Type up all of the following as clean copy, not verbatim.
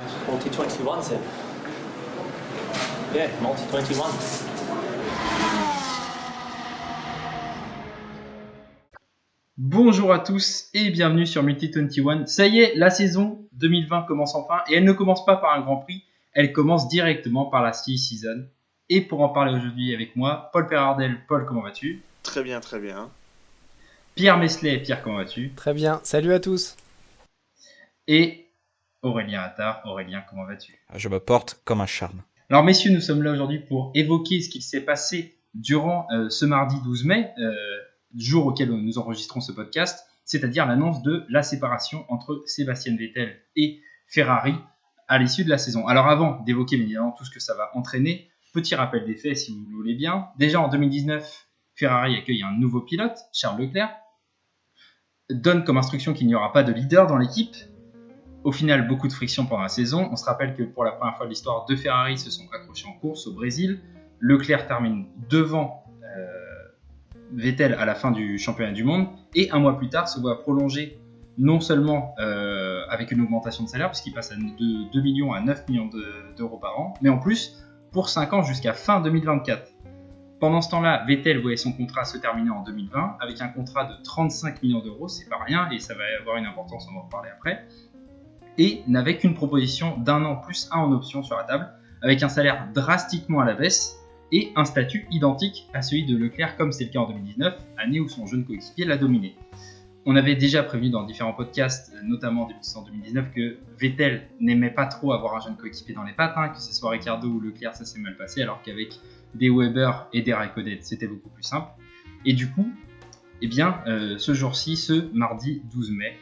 Multi-21, c'est... Yeah, Multi-21. Bonjour à tous et bienvenue sur Multi-21. Ça y est, la saison 2020 commence enfin et elle ne commence pas par un Grand Prix, elle commence directement par la Silly Season. Et pour en parler aujourd'hui avec moi, Paul Perardel. Paul, comment vas-tu ? Très bien, très bien. Pierre Meslay. Pierre, comment vas-tu ? Très bien, salut à tous. Et Aurélien Attard. Aurélien, comment vas-tu ? Je me porte comme un charme. Alors messieurs, nous sommes là aujourd'hui pour évoquer ce qui s'est passé durant ce mardi 12 mai, jour auquel nous enregistrons ce podcast, c'est-à-dire l'annonce de la séparation entre Sébastien Vettel et Ferrari à l'issue de la saison. Alors avant d'évoquer évidemment tout ce que ça va entraîner, petit rappel des faits si vous le voulez bien. Déjà en 2019, Ferrari accueille un nouveau pilote, Charles Leclerc, donne comme instruction qu'il n'y aura pas de leader dans l'équipe. Au final, beaucoup de friction pendant la saison. On se rappelle que pour la première fois de l'histoire, deux Ferrari se sont accrochés en course au Brésil. Leclerc termine devant Vettel à la fin du championnat du monde. Et un mois plus tard, se voit prolonger non seulement avec une augmentation de salaire, puisqu'il passe de 2 millions à 9 millions d'euros par an, mais en plus pour 5 ans jusqu'à fin 2024. Pendant ce temps-là, Vettel voyait son contrat se terminer en 2020 avec un contrat de 35 millions d'euros, c'est pas rien, et ça va avoir une importance, on va en reparler après. Et n'avait qu'une proposition d'un an plus un en option sur la table, avec un salaire drastiquement à la baisse et un statut identique à celui de Leclerc, comme c'est le cas en 2019, année où son jeune coéquipier l'a dominé. On avait déjà prévenu dans différents podcasts, notamment en début de saison 2019, que Vettel n'aimait pas trop avoir un jeune coéquipier dans les pattes, que ce soit Ricciardo ou Leclerc, ça s'est mal passé, alors qu'avec des Weber et des Raikkonen, c'était beaucoup plus simple. Et du coup, ce jour-ci, ce mardi 12 mai,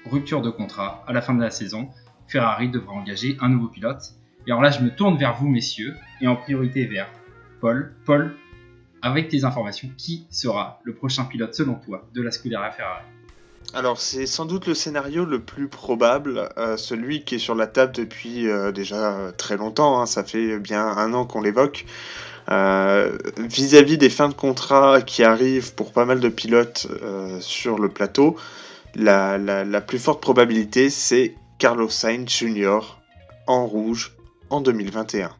rupture de contrat à la fin de la saison, Ferrari devra engager un nouveau pilote. Et alors là, je me tourne vers vous, messieurs, et en priorité vers Paul. Paul, avec tes informations, qui sera le prochain pilote, selon toi, de la Scuderia Ferrari ? Alors, c'est sans doute le scénario le plus probable, celui qui est sur la table depuis déjà très longtemps, ça fait bien un an qu'on l'évoque. Vis-à-vis des fins de contrat qui arrivent pour pas mal de pilotes sur le plateau, la plus forte probabilité, c'est Carlos Sainz Jr. en rouge en 2021.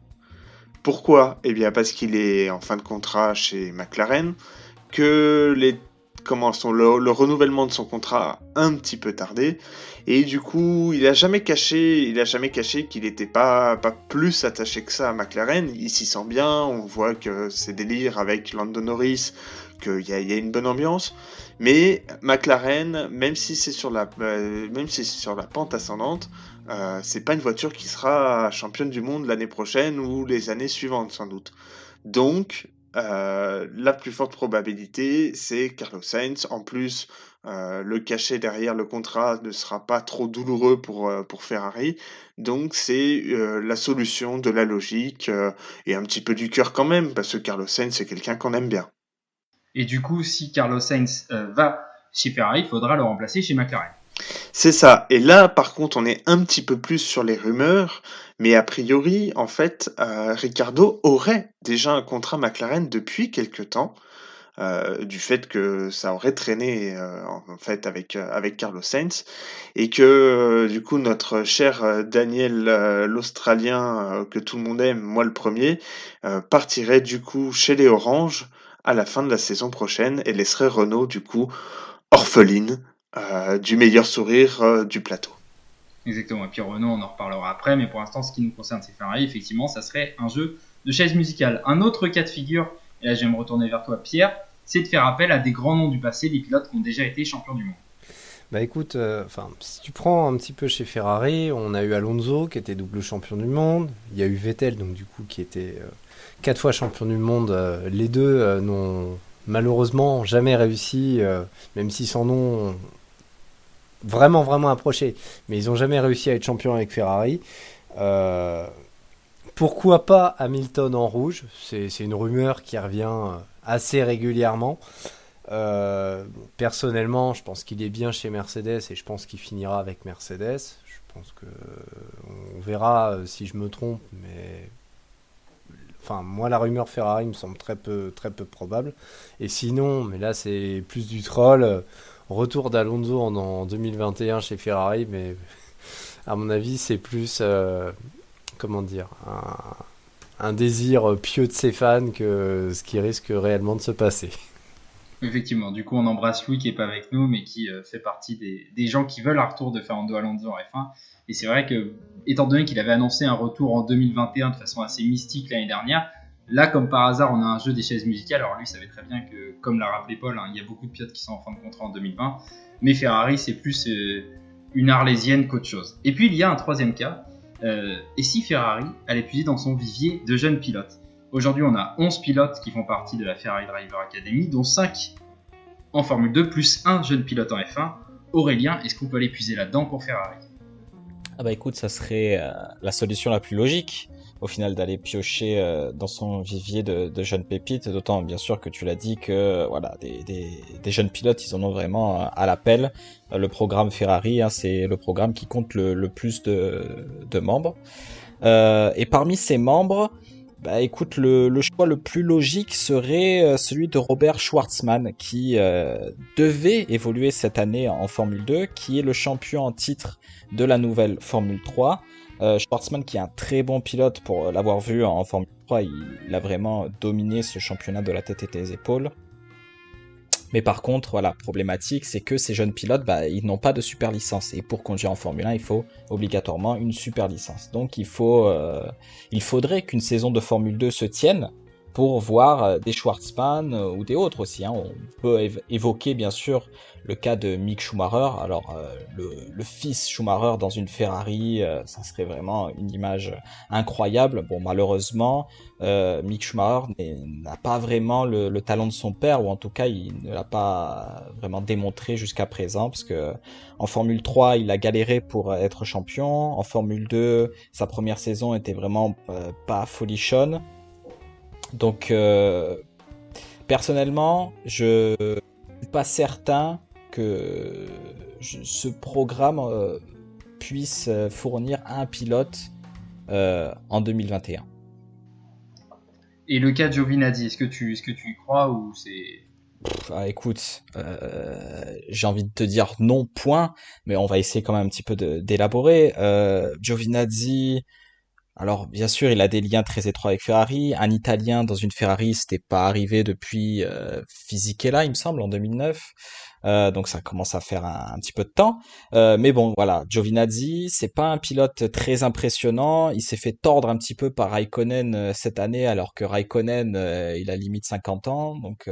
Pourquoi ? Eh bien parce qu'il est en fin de contrat chez McLaren, que le renouvellement de son contrat a un petit peu tardé, et du coup il a jamais caché qu'il n'était pas plus attaché que ça à McLaren. Il s'y sent bien, on voit que c'est délire avec Lando Norris, qu'il y a une bonne ambiance, mais McLaren, même si c'est sur la pente ascendante, c'est pas une voiture qui sera championne du monde l'année prochaine ou les années suivantes sans doute. Donc la plus forte probabilité, c'est Carlos Sainz. En plus, le cachet derrière le contrat ne sera pas trop douloureux pour Ferrari. Donc c'est la solution de la logique et un petit peu du cœur quand même, parce que Carlos Sainz, c'est quelqu'un qu'on aime bien. Et du coup, si Carlos Sainz va chez Ferrari, il faudra le remplacer chez McLaren. C'est ça. Et là, par contre, on est un petit peu plus sur les rumeurs, mais a priori, en fait, Ricciardo aurait déjà un contrat McLaren depuis quelque temps, du fait que ça aurait traîné en fait avec Carlos Sainz, et que du coup notre cher Daniel l'Australien que tout le monde aime, moi le premier, partirait du coup chez les Oranges à la fin de la saison prochaine et laisserait Renault du coup orpheline du meilleur sourire du plateau. Exactement, et puis Renault, on en reparlera après, mais pour l'instant, ce qui nous concerne, c'est Ferrari. Effectivement, ça serait un jeu de chaise musicale. Un autre cas de figure, et là je vais me retourner vers toi, Pierre, c'est de faire appel à des grands noms du passé, des pilotes qui ont déjà été champions du monde. Bah écoute, si tu prends un petit peu chez Ferrari, on a eu Alonso qui était double champion du monde, il y a eu Vettel donc du coup qui était 4 fois champion du monde. Les deux n'ont malheureusement jamais réussi, même s'ils s'en ont vraiment approché, mais ils n'ont jamais réussi à être champions avec Ferrari. Pourquoi pas Hamilton en rouge ? C'est une rumeur qui revient assez régulièrement. Personnellement, je pense qu'il est bien chez Mercedes et je pense qu'il finira avec Mercedes. Je pense que on verra si je me trompe, mais enfin moi la rumeur Ferrari me semble très peu probable. Et sinon, mais là c'est plus du troll. Retour d'Alonso en 2021 chez Ferrari, mais À mon avis, c'est plus, comment dire, un désir pieux de ses fans que ce qui risque réellement de se passer. Effectivement, du coup, on embrasse Louis qui est pas avec nous, mais qui fait partie des gens qui veulent un retour de Fernando Alonso en F1. Et c'est vrai que, étant donné qu'il avait annoncé un retour en 2021 de façon assez mystique l'année dernière, là, comme par hasard, on a un jeu des chaises musicales. Alors lui savait très bien que, comme l'a rappelé Paul, il y a beaucoup de pilotes qui sont en fin de contrat en 2020, mais Ferrari, c'est plus une arlésienne qu'autre chose. Et puis, il y a un troisième cas. Et si Ferrari allait puiser dans son vivier de jeunes pilotes? Aujourd'hui, on a 11 pilotes qui font partie de la Ferrari Driver Academy, dont 5 en Formule 2, plus un jeune pilote en F1. Aurélien, est-ce qu'on peut aller puiser là-dedans pour Ferrari? Ah bah écoute, ça serait la solution la plus logique, au final, d'aller piocher dans son vivier de jeunes pépites, d'autant bien sûr que tu l'as dit que voilà, des jeunes pilotes, ils en ont vraiment à l'appel. Le programme Ferrari, c'est le programme qui compte le plus de membres. Et parmi ces membres, bah écoute, le choix le plus logique serait celui de Robert Schwartzman, qui devait évoluer cette année en Formule 2, qui est le champion en titre de la nouvelle Formule 3. Schwartzman, qui est un très bon pilote, pour l'avoir vu en Formule 3, il a vraiment dominé ce championnat de la tête et des épaules. Mais par contre, voilà, problématique, c'est que ces jeunes pilotes, ils n'ont pas de super licence. Et pour conduire en Formule 1, il faut obligatoirement une super licence. Donc il faudrait qu'une saison de Formule 2 se tienne pour voir des Schwartzman ou des autres aussi. On peut évoquer bien sûr le cas de Mick Schumacher. Alors le fils Schumacher dans une Ferrari, ça serait vraiment une image incroyable. Bon, malheureusement, Mick Schumacher n'a pas vraiment le talent de son père, ou en tout cas il ne l'a pas vraiment démontré jusqu'à présent, parce que en Formule 3 il a galéré pour être champion. En Formule 2, sa première saison était vraiment pas folichonne. Donc personnellement, je suis pas certain que ce programme puisse fournir un pilote en 2021. Et le cas de Giovinazzi, est-ce que tu y crois ou c'est... Écoute, j'ai envie de te dire non, point, mais on va essayer quand même un petit peu d'élaborer. Giovinazzi, alors bien sûr, il a des liens très étroits avec Ferrari. Un Italien dans une Ferrari, c'était pas arrivé depuis Fisichella, il me semble, en 2009. Donc ça commence à faire un petit peu de temps. Mais bon, voilà, Giovinazzi, c'est pas un pilote très impressionnant. Il s'est fait tordre un petit peu par Raikkonen cette année, alors que Raikkonen, il a limite 50 ans. Donc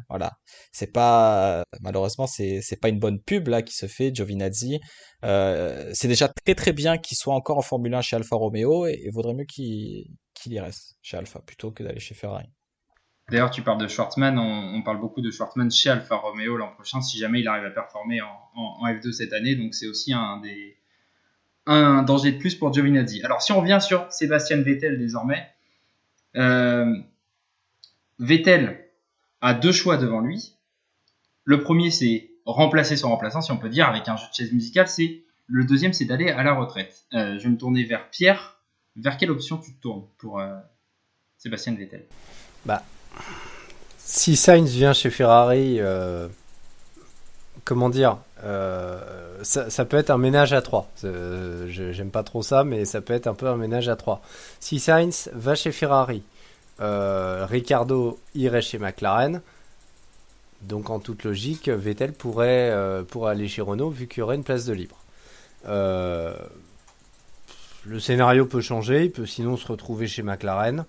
voilà, c'est pas, malheureusement, c'est pas une bonne pub là qui se fait, Giovinazzi. C'est déjà très très bien qu'il soit encore en Formule 1 chez Alfa Romeo, et vaudrait mieux qu'il y reste chez Alfa plutôt que d'aller chez Ferrari. D'ailleurs, tu parles de Schwartzman, on parle beaucoup de Schwartzman chez Alfa Romeo l'an prochain, si jamais il arrive à performer en F2 cette année, donc c'est aussi un danger de plus pour Giovinazzi. Alors si on revient sur Sébastien Vettel désormais, Vettel a deux choix devant lui. Le premier, c'est remplacer son remplaçant, si on peut dire, avec un jeu de chaise musicale. Le deuxième, c'est d'aller à la retraite. Je vais me tourner vers Pierre. Vers quelle option tu te tournes pour Sébastien Vettel? Si Sainz vient chez Ferrari, comment dire, ça peut être un ménage à trois. J'aime pas trop ça, mais ça peut être un peu un ménage à trois. Si Sainz va chez Ferrari, Ricciardo irait chez McLaren. Donc en toute logique, Vettel pourrait aller chez Renault vu qu'il y aurait une place de libre. Le scénario peut changer, il peut sinon se retrouver chez McLaren.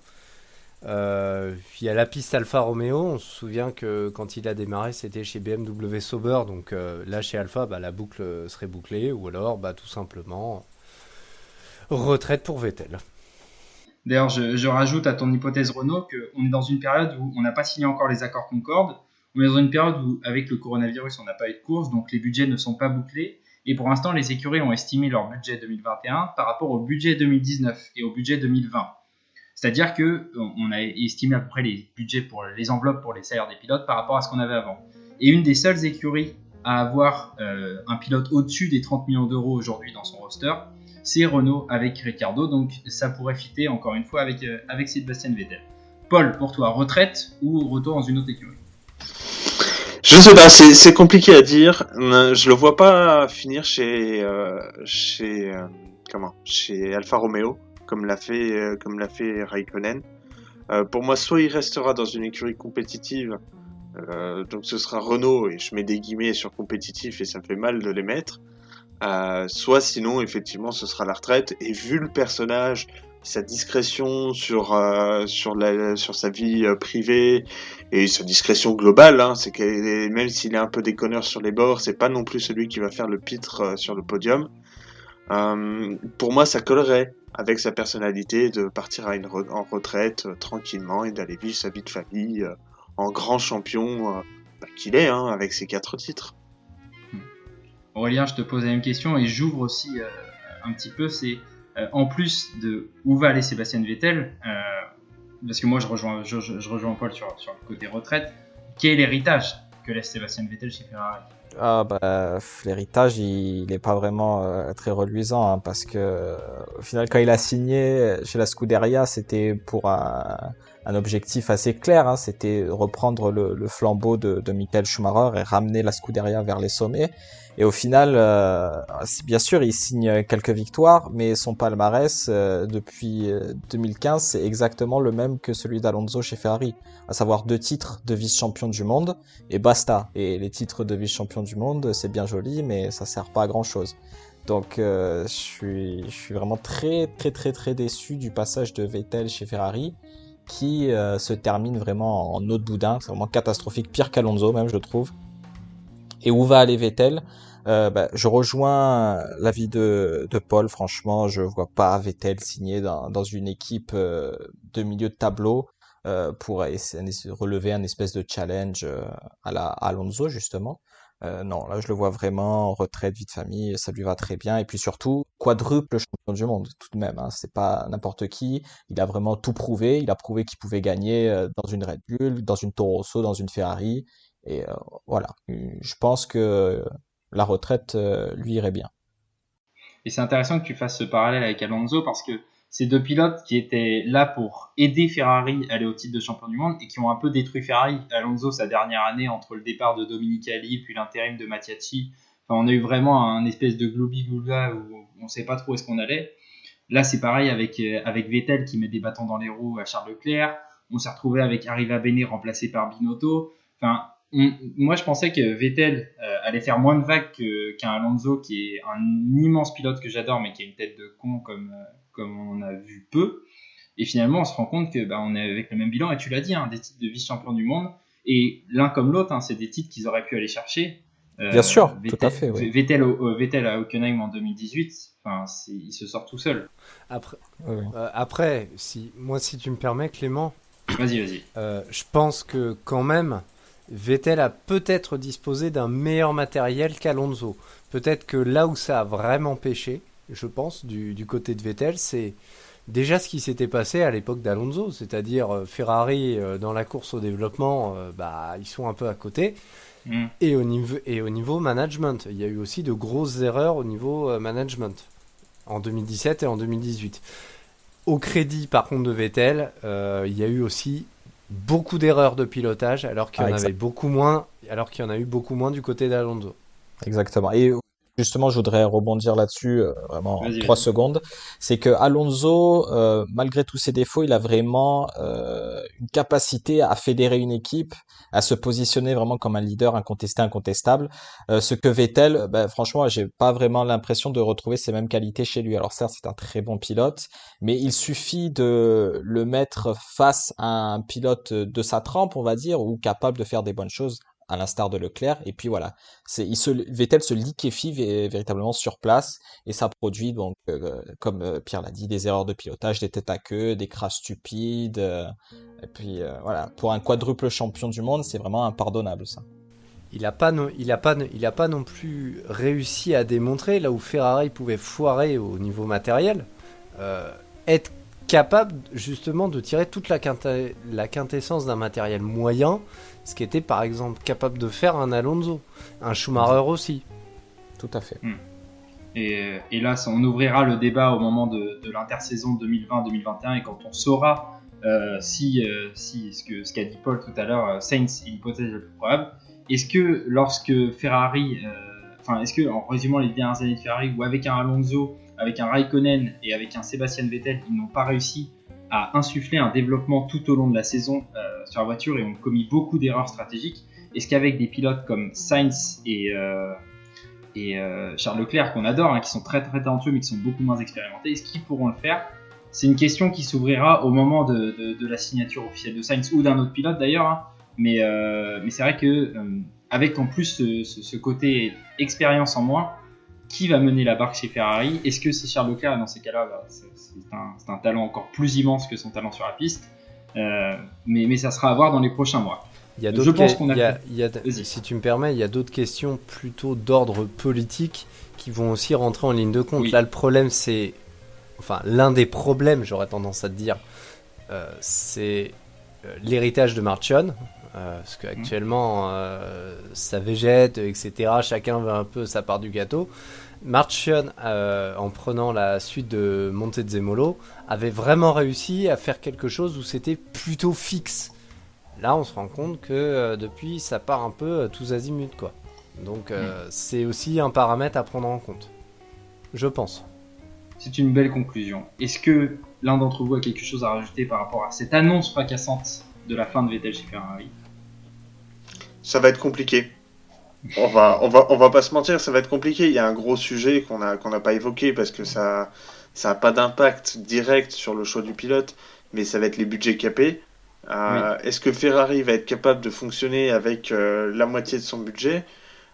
Il y a la piste Alfa Romeo, on se souvient que quand il a démarré c'était chez BMW Sauber, donc là chez Alfa la boucle serait bouclée, ou alors tout simplement retraite pour Vettel. D'ailleurs, je rajoute à ton hypothèse Renault qu'on est dans une période où on n'a pas signé encore les accords Concorde. On est dans une période où, avec le coronavirus, on n'a pas eu de course, donc les budgets ne sont pas bouclés. Et pour l'instant, les écuries ont estimé leur budget 2021 par rapport au budget 2019 et au budget 2020. C'est-à-dire qu'on a estimé à peu près les budgets pour les enveloppes pour les salaires des pilotes par rapport à ce qu'on avait avant. Et une des seules écuries à avoir un pilote au-dessus des 30 millions d'euros aujourd'hui dans son roster, c'est Renault avec Ricciardo. Donc ça pourrait fitter encore une fois avec Sébastien Vettel. Paul, pour toi, retraite ou retour dans une autre écurie? Je sais pas, c'est compliqué à dire. Je le vois pas finir chez chez Alfa Romeo, comme l'a fait Raikkonen. Pour moi, soit il restera dans une écurie compétitive, donc ce sera Renault, et je mets des guillemets sur compétitif et ça me fait mal de les mettre. Soit sinon, effectivement, ce sera la retraite. Et vu le personnage, sa discrétion sur sa vie privée et sa discrétion globale, hein, c'est que même s'il est un peu déconneur sur les bords, c'est pas non plus celui qui va faire le pitre sur le podium. Pour moi, ça collerait avec sa personnalité de partir en retraite tranquillement et d'aller vivre sa vie de famille en grand champion qu'il est, hein, avec ses 4 titres. Aurélien, je te pose la même question et j'ouvre aussi un petit peu, c'est en plus de où va aller Sébastien Vettel, parce que moi je rejoins Paul sur le côté retraite, quel est l'héritage que laisse Sébastien Vettel chez Ferrari? L'héritage, il n'est pas vraiment très reluisant, hein, parce que au final, quand il a signé chez la Scuderia, c'était pour un objectif assez clair, hein, c'était reprendre le flambeau de Michael Schumacher et ramener la Scuderia vers les sommets. Et au final, bien sûr, il signe quelques victoires, mais son palmarès depuis 2015, c'est exactement le même que celui d'Alonso chez Ferrari, à savoir 2 titres de vice-champion du monde et basta. Et les titres de vice-champion du monde, c'est bien joli, mais ça sert pas à grand-chose. Donc, je suis vraiment très très très très déçu du passage de Vettel chez Ferrari, qui se termine vraiment en eau de boudin. C'est vraiment catastrophique, pire qu'Alonso même, je trouve. Et où va aller Vettel? Je rejoins l'avis de Paul. Franchement, je vois pas Vettel signer dans une équipe de milieu de tableau pour relever un espèce de challenge à la Alonso, justement. Non, là, je le vois vraiment en retraite, vie de famille, ça lui va très bien. Et puis surtout, quadruple champion du monde, tout de même, hein. C'est pas n'importe qui. Il a vraiment tout prouvé. Il a prouvé qu'il pouvait gagner dans une Red Bull, dans une Toro Rosso, dans une Ferrari. Et voilà, je pense que la retraite lui irait bien. Et c'est intéressant que tu fasses ce parallèle avec Alonso parce que c'est 2 pilotes qui étaient là pour aider Ferrari à aller au titre de champion du monde et qui ont un peu détruit Ferrari. Alonso, sa dernière année, entre le départ de Domenicali puis l'intérim de Mattiacci, on a eu vraiment un espèce de gloubi-glouba où on ne sait pas trop où est-ce qu'on allait. Là, c'est pareil avec Vettel qui met des bâtons dans les roues à Charles Leclerc. On s'est retrouvé avec Arriva Bene remplacé par Binotto. Enfin, moi, je pensais que Vettel allait faire moins de vagues qu'un Alonso, qui est un immense pilote que j'adore, mais qui a une tête de con comme on a vu peu. Et finalement, on se rend compte que on est avec le même bilan. Et tu l'as dit, hein, des titres de vice-champion du monde. Et l'un comme l'autre, hein, c'est des titres qu'ils auraient pu aller chercher. Bien sûr, Vettel, tout à fait. Oui. Vettel à Hockenheim en 2018, il se sort tout seul. Après, si tu me permets, Clément. Vas-y. Je pense que quand même, Vettel a peut-être disposé d'un meilleur matériel qu'Alonso. Peut-être que là où ça a vraiment pêché, je pense, du côté de Vettel, c'est déjà ce qui s'était passé à l'époque d'Alonso. C'est-à-dire Ferrari, dans la course au développement, ils sont un peu à côté. Et au niveau management, il y a eu aussi de grosses erreurs au niveau management en 2017 et en 2018. Au crédit, par contre, de Vettel, il y a eu aussi beaucoup d'erreurs de pilotage, alors qu'il y en a eu beaucoup moins du côté d'Alonso. Exactement. Et justement, je voudrais rebondir là-dessus, vraiment en 3 secondes. C'est que Alonso, malgré tous ses défauts, il a vraiment une capacité à fédérer une équipe, à se positionner vraiment comme un leader incontestable. Ce que Vettel, franchement, j'ai pas vraiment l'impression de retrouver ces mêmes qualités chez lui. Alors certes, c'est un très bon pilote, mais il suffit de le mettre face à un pilote de sa trempe, on va dire, ou capable de faire des bonnes choses, à l'instar de Leclerc, et puis voilà, Vettel se liquéfie véritablement sur place, et ça produit donc, comme Pierre l'a dit, des erreurs de pilotage, des têtes à queue, des crashs stupides, et puis voilà, pour un quadruple champion du monde, c'est vraiment impardonnable ça. Il a pas non plus réussi à démontrer, là où Ferrari pouvait foirer au niveau matériel, être capable justement de tirer toute la quintessence d'un matériel moyen, ce qui était par exemple capable de faire un Alonso, un Schumacher aussi. Tout à fait. Et là, on ouvrira le débat au moment de l'intersaison 2020-2021 et quand on saura si ce qu'a dit Paul tout à l'heure, Sainz est l'hypothèse la plus probable. Est-ce que lorsque Ferrari, est-ce que en résumant les dernières années de Ferrari ou avec un Alonso, avec un Raikkonen et avec un Sébastien Vettel, ils n'ont pas réussi à insuffler un développement tout au long de la saison sur la voiture et ont commis beaucoup d'erreurs stratégiques. Est-ce qu'avec des pilotes comme Sainz et Charles Leclerc, qu'on adore, qui sont très très talentueux mais qui sont beaucoup moins expérimentés, est-ce qu'ils pourront le faire? C'est une question qui s'ouvrira au moment de la signature officielle de Sainz ou d'un autre pilote d'ailleurs, mais c'est vrai que avec en plus ce côté expérience en moins, qui va mener la barque chez Ferrari? Est-ce que c'est Charles Leclerc? Dans ces cas-là, c'est un talent encore plus immense que son talent sur la piste, mais ça sera à voir dans les prochains mois. Il y a si tu me permets, il y a d'autres questions plutôt d'ordre politique qui vont aussi rentrer en ligne de compte. Oui. Là, le problème, c'est... Enfin, l'un des problèmes, j'aurais tendance à te dire, c'est l'héritage de Marchion. Parce qu'actuellement, ça végète, etc. Chacun veut un peu sa part du gâteau. Marchion, en prenant la suite de Montezemolo, avait vraiment réussi à faire quelque chose où c'était plutôt fixe. Là, on se rend compte que depuis, ça part un peu tous azimuts, quoi. Donc, c'est aussi un paramètre à prendre en compte. Je pense. C'est une belle conclusion. Est-ce que l'un d'entre vous a quelque chose à rajouter par rapport à cette annonce fracassante de la fin de Vettel chez Ferrari? Ça va être compliqué. On va pas se mentir, ça va être compliqué. Il y a un gros sujet qu'on n'a pas évoqué parce que ça a pas d'impact direct sur le choix du pilote, mais ça va être les budgets capés. Oui. Est-ce que Ferrari va être capable de fonctionner avec la moitié de son budget,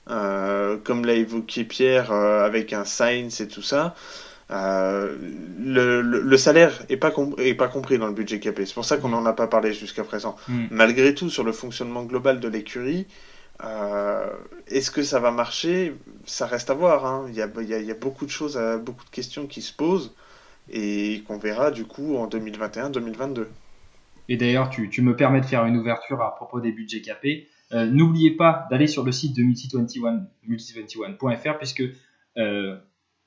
comme l'a évoqué Pierre, avec un Sainz et tout ça? Le salaire est pas compris dans le budget capé. C'est pour ça qu'on n'en a pas parlé jusqu'à présent. Malgré tout, sur le fonctionnement global de l'écurie, est-ce que ça va marcher? Ça reste à voir. Il y a beaucoup de choses, beaucoup de questions qui se posent et qu'on verra du coup en 2021-2022. Et d'ailleurs, tu me permets de faire une ouverture à propos des budgets capés. N'oubliez pas d'aller sur le site de multi21.fr puisque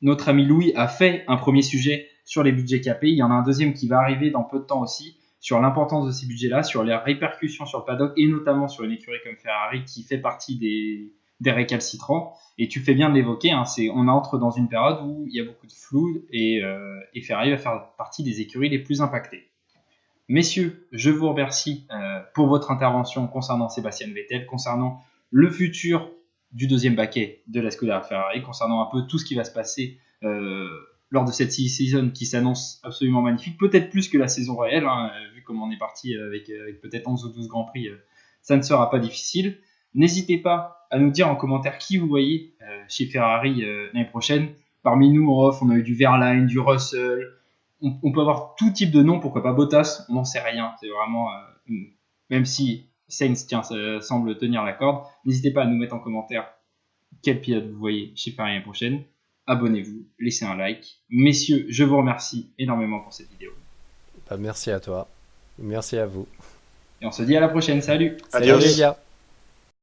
notre ami Louis a fait un premier sujet sur les budgets capés. Il y en a un deuxième qui va arriver dans peu de temps aussi sur l'importance de ces budgets-là, sur les répercussions sur le paddock et notamment sur une écurie comme Ferrari qui fait partie des récalcitrants. Et tu fais bien de l'évoquer, on entre dans une période où il y a beaucoup de flou et Ferrari va faire partie des écuries les plus impactées. Messieurs, je vous remercie pour votre intervention concernant Sébastien Vettel, concernant le futur du deuxième baquet de la Scuderia Ferrari, concernant un peu tout ce qui va se passer lors de cette season qui s'annonce absolument magnifique, peut-être plus que la saison réelle, vu comme on est parti avec peut-être 11 ou 12 Grands Prix, ça ne sera pas difficile. N'hésitez pas à nous dire en commentaire qui vous voyez chez Ferrari l'année prochaine. Parmi nous, en off, on a eu du Verlaine, du Russell. On peut avoir tout type de nom, pourquoi pas Bottas, on n'en sait rien. C'est vraiment, même si Sainz semble tenir la corde, n'hésitez pas à nous mettre en commentaire quel pilote vous voyez chez Ferrari l'année prochaine. Abonnez-vous, laissez un like. Messieurs, je vous remercie énormément pour cette vidéo. Merci à toi, merci à vous. Et on se dit à la prochaine, salut. Adios. Salut les gars.